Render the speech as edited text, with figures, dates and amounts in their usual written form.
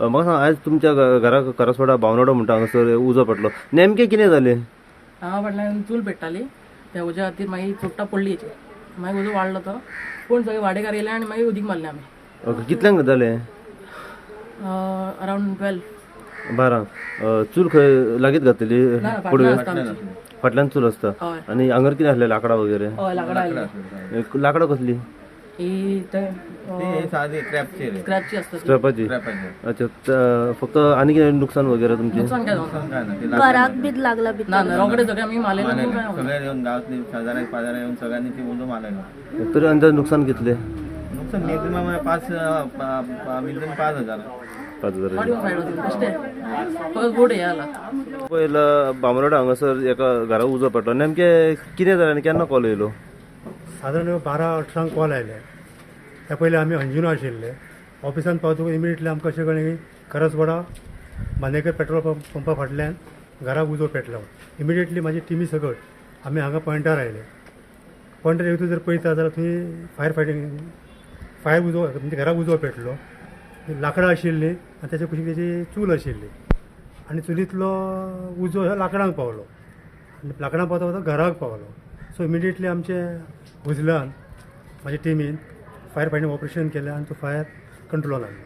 म्हाका सांग आज तुमच्या घरा करसवाडा बावनोडो म्हणटा हांगासर उजो पडलो नेमकें कितें जालें? हांगा फाटल्यान चूल पेट्टाली त्या उज्या खातीर मागीर चुट्टा पडली हेची मागीर उजो वाडलो तो पूण सगळे वाडेकार येयले आनी मागीर उदीक मारलें आमी. ओके कितल्यांक जालें? अरावंड 12. 12 चूल खंय लागीत घातलेली ना पुडवे फाटल्यान आसता आमची. फाटल्यान चूल आसता हय आनी हांगर कितें आसलें लाकडां वगैरे? हय लाकडां आयली लाकडां कसली? ही ते साधी क्रॅपची स्क्रॅपची आसता ती. स्ट्रॅपाची? अच्छा फक्त आनी कितें नुकसान वगैरे तुमचें? नुकसान काय जावना घराक बीत लागला बी ना रोकडे सगळे आमी मारलेले पूण काय जावना. सगळे येऊन गावातली शेजारी पाजारी येऊन सगळ्यांनी ती उजो मारलेलो. तरी अंदाज नुकसान कितलें? नुकसान मॅक्झिमम 5,000. 5,000. गाडी सायड होती बेश्टे फक्त बोट हे आला. पयला बामरोडा हांगासर एका घरा उजो पडलो नेमकें कितें जालें आनी केन्ना कॉल येयलो? साधारण 12-18 कॉल आयले. त्या पयलीं आमी अंजुना आशिल्ले ऑफिसान पावतकूच इमिडिएटली आमकां अशें कळ्ळें की करसवाडा मानेकर पेट्रोल पंपा फाटल्यान घराक उजो पेटलो. इमिडिएटली म्हाजी टिमी सकट आमी हांगा पॉयंटार आयले. पॉयंटार येवतूच जर पळयता जाल्यार थंय फायर उजो म्हणजे घराक उजो पेटलो. लाकडां आशिल्लीं आनी त्याच्या कुशीक तेजी चूल आशिल्ली आनी चुलींतलो उजो ह्या लाकडांक पावलो आनी लाकडांक पावता पावता घराक पावलो. सो इमिडिएटली आमचे उजलान म्हाज्या टिमीन फायर फायटींग ऑपरेशन केलें आनी तो फायर कंट्रोलान हाडलो.